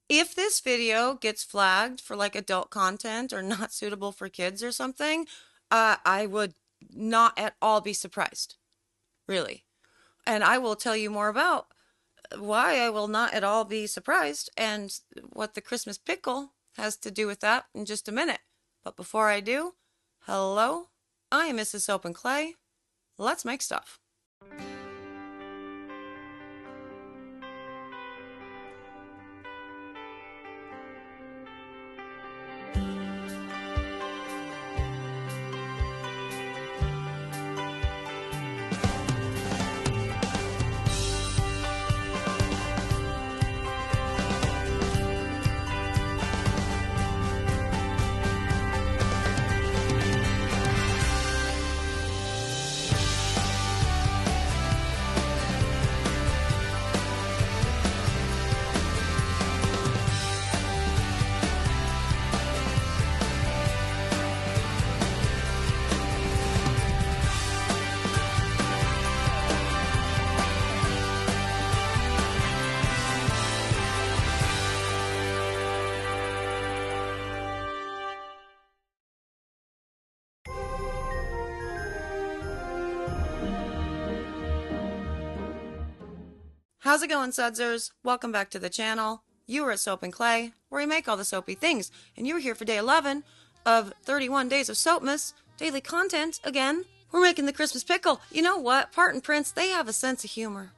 If this video gets flagged for like adult content or not suitable for kids or something, I would not at all be surprised, really. And I will tell you more about why I will not at all be surprised and what the Christmas pickle has to do with that in just a minute. But before I do, hello, I am Mrs. Soap and Clay. Let's make stuff. How's it going, Sudsers? Welcome back to the channel. You are at Soap and Clay, where we make all the soapy things, and you were here for day 11 of 31 days of Soapmas, daily content again. We're making the Christmas pickle. You know what? Parton Prints, they have a sense of humor.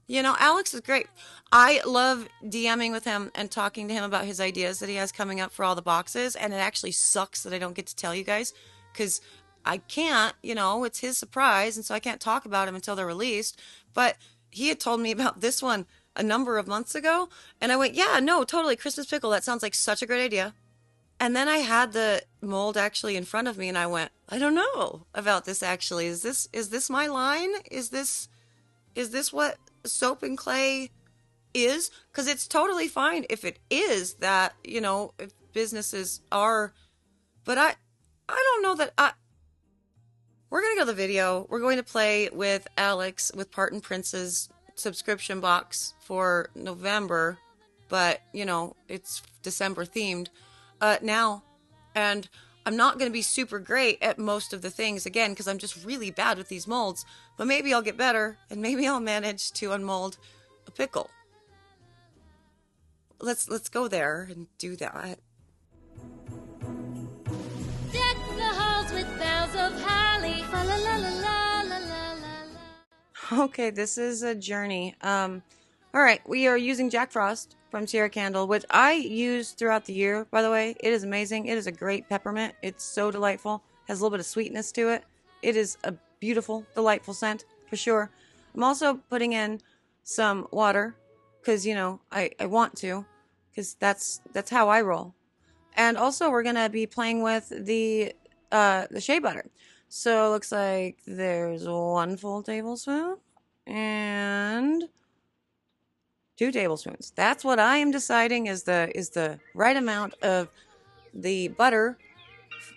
You know, Alex is great. I love DMing with him and talking to him about his ideas that he has coming up for all the boxes, and it actually sucks that I don't get to tell you guys, because I can't, you know, it's his surprise, and so I can't talk about him until they're released, but he had told me about this one a number of months ago, and I went, yeah, no, totally, Christmas pickle, that sounds like such a great idea. And then I had the mold actually in front of me, and I went, I don't know about this actually. Is this my line? Is this what soap and clay is? Because it's totally fine if it is that, you know, if businesses are, but I don't know that we're going to go to the video. We're going to play with Alex with Parton Prince's subscription box for November, but, you know, it's December themed now. And I'm not going to be super great at most of the things, again, because I'm just really bad with these molds. But maybe I'll get better, and maybe I'll manage to unmold a pickle. Let's go there and do that. Deck the halls with boughs of holly. Fa la la la la la la la. Okay, this is a journey. All right, we are using Jack Frost from Sierra Candle, which I use throughout the year, by the way. It is amazing. It is a great peppermint. It's so delightful. Has a little bit of sweetness to it. It is a beautiful, delightful scent, for sure. I'm also putting in some water, because, you know, I want to, because that's how I roll. And also, we're going to be playing with the shea butter. So, it looks like there's 1 full tablespoon and 2 tablespoons. That's what I am deciding is the right amount of the butter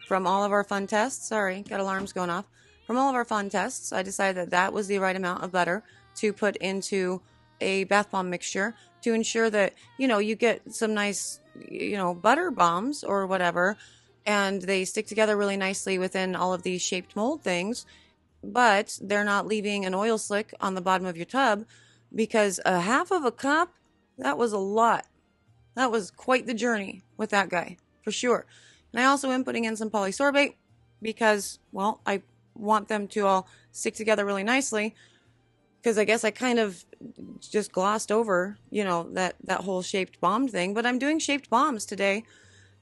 from all of our fun tests. Sorry, got alarms going off. From all of our fun tests, I decided that was the right amount of butter to put into a bath bomb mixture to ensure that, you know, you get some nice, you know, butter bombs or whatever, and they stick together really nicely within all of these shaped mold things, but they're not leaving an oil slick on the bottom of your tub, because a half of a cup, that was a lot. That was quite the journey with that guy, for sure. And I also am putting in some polysorbate because, well, I want them to all stick together really nicely, because I guess I kind of just glossed over, you know, that whole shaped bomb thing. But I'm doing shaped bombs today,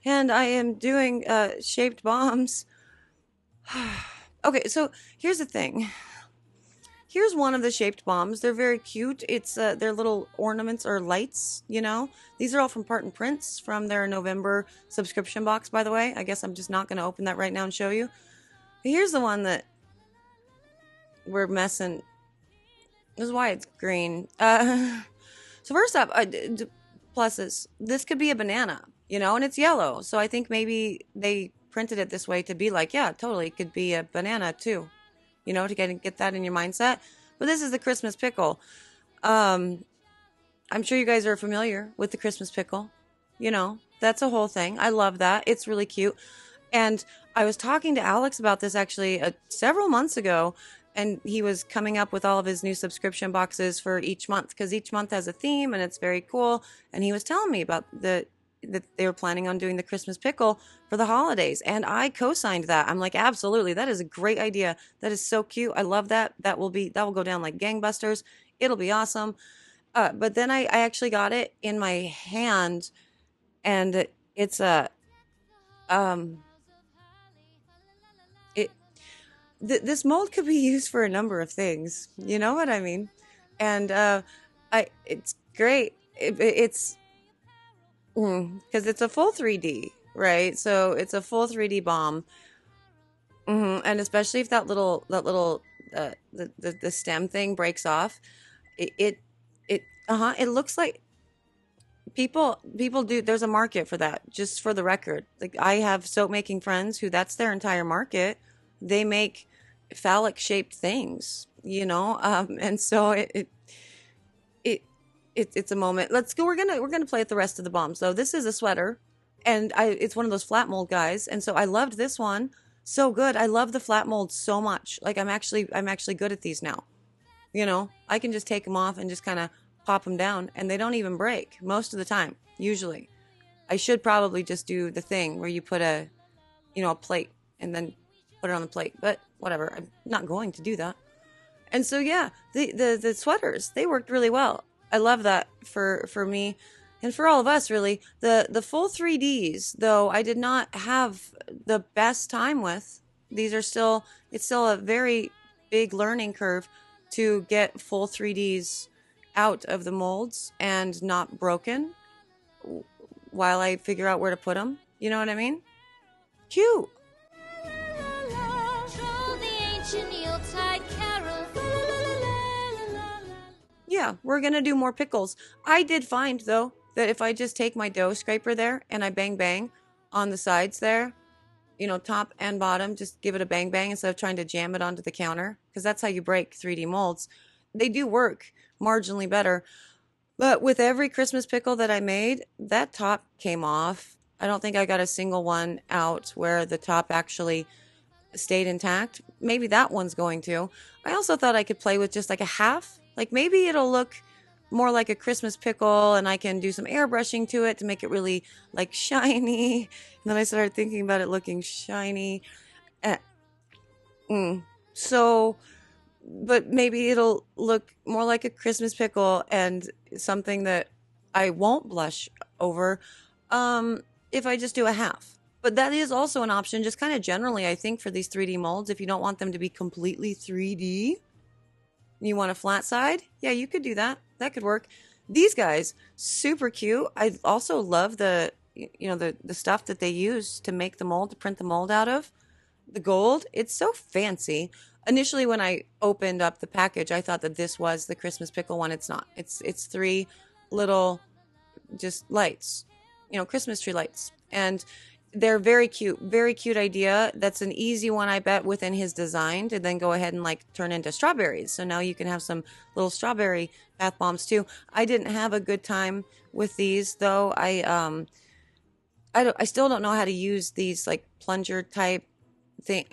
and I am doing shaped bombs. Okay, so here's the thing. Here's one of the shaped bombs. They're very cute. It's they're little ornaments or lights, you know. These are all from Parton Prints from their November subscription box, by the way. I guess I'm just not going to open that right now and show you. But here's the one that we're messing. This is why it's green. So first up, pluses. This could be a banana, you know, and it's yellow. So I think maybe they printed it this way to be like, yeah, totally, it could be a banana too. You know, to get that in your mindset. But this is the Christmas pickle. I'm sure you guys are familiar with the Christmas pickle. That's a whole thing. I love that. It's really cute. And I was talking to Alex about this actually several months ago, and he was coming up with all of his new subscription boxes for each month because each month has a theme and it's very cool. And he was telling me about that they were planning on doing the Christmas pickle for the holidays, and I co-signed that. I'm like, absolutely, that is a great idea. That is so cute. I love that. That will go down like gangbusters. It'll be awesome. But then I actually got it in my hand, and it's a um it this mold could be used for a number of things. You know what I mean? And I it's great. It's because it's a full 3D, right? So it's a full 3D bomb. And especially if that little the stem thing breaks off, it looks like people do. There's a market for that, just for the record. Like, I have soap making friends who that's their entire market. They make phallic shaped things, and so it's a moment. Let's go. We're gonna play with the rest of the bombs. So this is a sweater, and it's one of those flat mold guys, and so I loved this one so good. I love the flat mold so much. Like, I'm actually good at these now. I can just take them off and just kind of pop them down, and they don't even break most of the time. Usually, I should probably just do the thing where you put a plate and then put it on the plate, but whatever. I'm not going to do that. And so yeah, the sweaters, they worked really well. I love that for me and for all of us, really. The full 3Ds, though, I did not have the best time with. It's still a very big learning curve to get full 3Ds out of the molds and not broken while I figure out where to put them. You know what I mean? Cute. Yeah, we're going to do more pickles. I did find, though, that if I just take my dough scraper there and I bang bang on the sides there, top and bottom, just give it a bang bang instead of trying to jam it onto the counter, because that's how you break 3D molds. They do work marginally better. But with every Christmas pickle that I made, that top came off. I don't think I got a single one out where the top actually stayed intact. Maybe that one's going to. I also thought I could play with just like a half. Like, maybe it'll look more like a Christmas pickle and I can do some airbrushing to it to make it really like shiny. And then I started thinking about it looking shiny. Uh, So, but maybe it'll look more like a Christmas pickle and something that I won't blush over if I just do a half. But that is also an option, just kind of generally, I think, for these 3D molds. If you don't want them to be completely 3D, you want a flat side? Yeah, you could do that. That could work. These guys, super cute. I also love the stuff that they use to make the mold, to print the mold out of. The gold, it's so fancy. Initially, when I opened up the package, I thought that this was the Christmas pickle one. It's not. It's three little just lights, Christmas tree lights. And they're very cute idea. That's an easy one, I bet, within his design to then go ahead and like turn into strawberries. So now you can have some little strawberry bath bombs too. I didn't have a good time with these though. I still don't know how to use these like plunger type thing.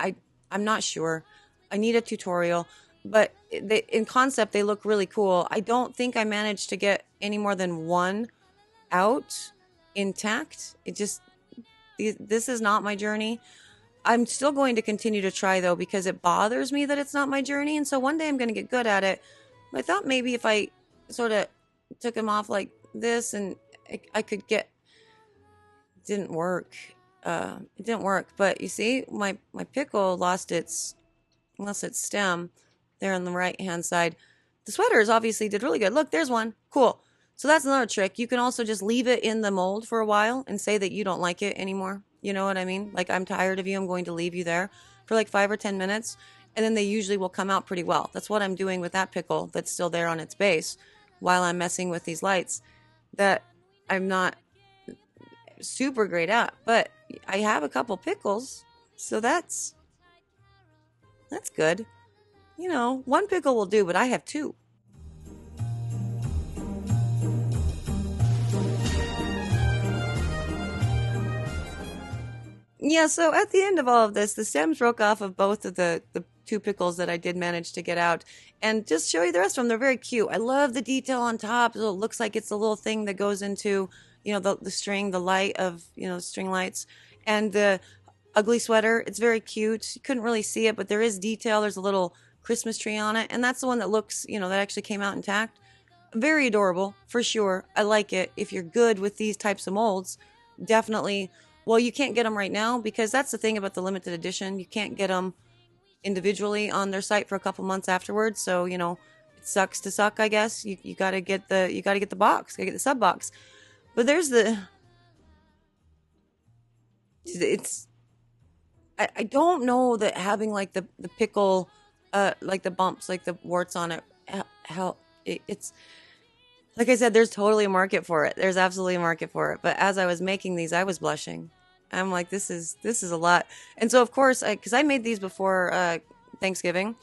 I'm not sure. I need a tutorial, but in concept they look really cool. I don't think I managed to get any more than one out intact. This is not my journey. I'm still going to continue to try though, because it bothers me that it's not my journey. And so one day I'm going to get good at it. But I thought maybe if I sort of took them off like this and I could get, it didn't work. It didn't work. But you see, my pickle lost its stem there on the right hand side. The sweaters obviously did really good. Look, there's one. Cool. So that's another trick. You can also just leave it in the mold for a while and say that you don't like it anymore. You know what I mean? Like, I'm tired of you. I'm going to leave you there for like 5 or 10 minutes. And then they usually will come out pretty well. That's what I'm doing with that pickle that's still there on its base while I'm messing with these lights that I'm not super great at. But I have a couple pickles. So that's good. One pickle will do, but I have 2. Yeah, so at the end of all of this, the stems broke off of both of the two pickles that I did manage to get out. And just show you the rest of them. They're very cute. I love the detail on top. So it looks like it's a little thing that goes into, the string, the light of, string lights. And the ugly sweater, it's very cute. You couldn't really see it, but there is detail. There's a little Christmas tree on it. And that's the one that looks, that actually came out intact. Very adorable, for sure. I like it. If you're good with these types of molds, definitely. Well, you can't get them right now because that's the thing about the limited edition. You can't get them individually on their site for a couple months afterwards. So, it sucks to suck, I guess. You gotta get the box, gotta get the sub box. But there's it's I don't know that having like the pickle, like the bumps, like the warts on it, how it's like I said, there's totally a market for it. There's absolutely a market for it. But as I was making these, I was blushing. I'm like, this is a lot. And so of course, because I made these before Thanksgiving,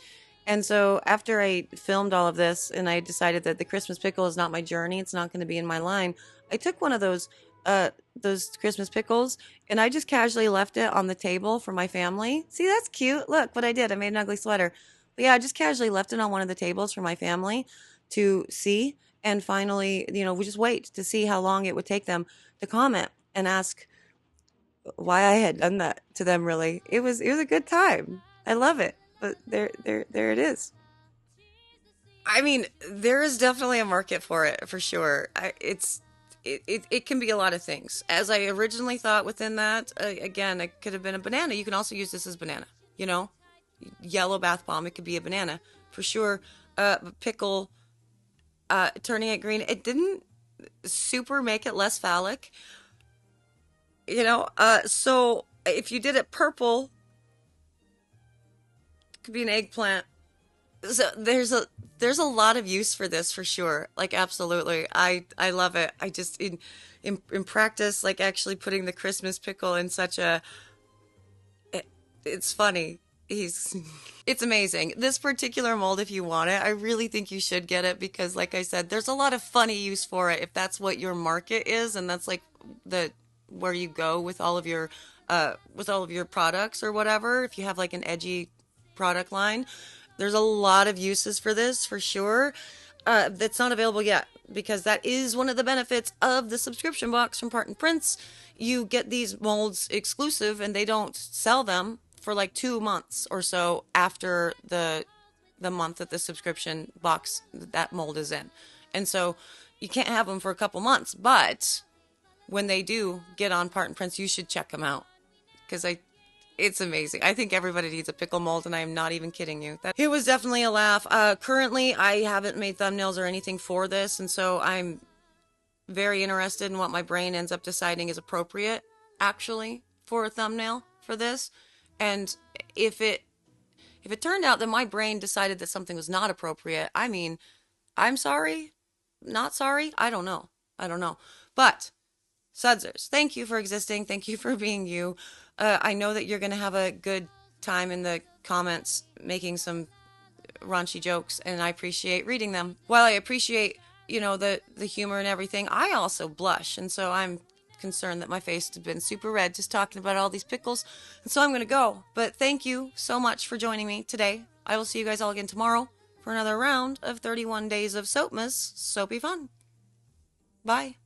and so after I filmed all of this, and I decided that the Christmas pickle is not my journey, it's not going to be in my line. I took one of those Christmas pickles, and I just casually left it on the table for my family. See, that's cute. Look what I did. I made an ugly sweater. But yeah, I just casually left it on one of the tables for my family to see. And finally, we just wait to see how long it would take them to comment and ask why I had done that to them. Really, it was a good time. I love it. But there it is. I mean, there is definitely a market for it for sure. It can be a lot of things. As I originally thought within that, again, it could have been a banana. You can also use this as banana. You know, yellow bath bomb. It could be a banana for sure. Pickle. Turning it green. It didn't super make it less phallic. So if you did it purple, it could be an eggplant. So there's a lot of use for this for sure. Like absolutely. I love it. I just in practice, like actually putting the Christmas pickle in such it's funny. He's it's amazing. This particular mold, if you want it, I really think you should get it because like I said, there's a lot of funny use for it if that's what your market is and that's like the where you go with all of your products or whatever. If you have like an edgy product line, there's a lot of uses for this for sure. That's not available yet because that is one of the benefits of the subscription box from Parton Prints. You get these molds exclusive and they don't sell them for like 2 months or so after the month that the subscription box that mold is in. And so you can't have them for a couple months, but when they do get on Parton Prints, you should check them out because it's amazing. I think everybody needs a pickle mold, and I am not even kidding you. It was definitely a laugh. Currently, I haven't made thumbnails or anything for this, and so I'm very interested in what my brain ends up deciding is appropriate, actually, for a thumbnail for this. And if it turned out that my brain decided that something was not appropriate, I mean, I'm sorry, not sorry, I don't know. But Sudsers, thank you for existing. Thank you for being you. I know that you're going to have a good time in the comments making some raunchy jokes, and I appreciate reading them. While I appreciate, the humor and everything, I also blush, and so I'm concerned that my face has been super red just talking about all these pickles, and so I'm going to go. But thank you so much for joining me today. I will see you guys all again tomorrow for another round of 31 days of Soapmas Soapy Fun. Bye.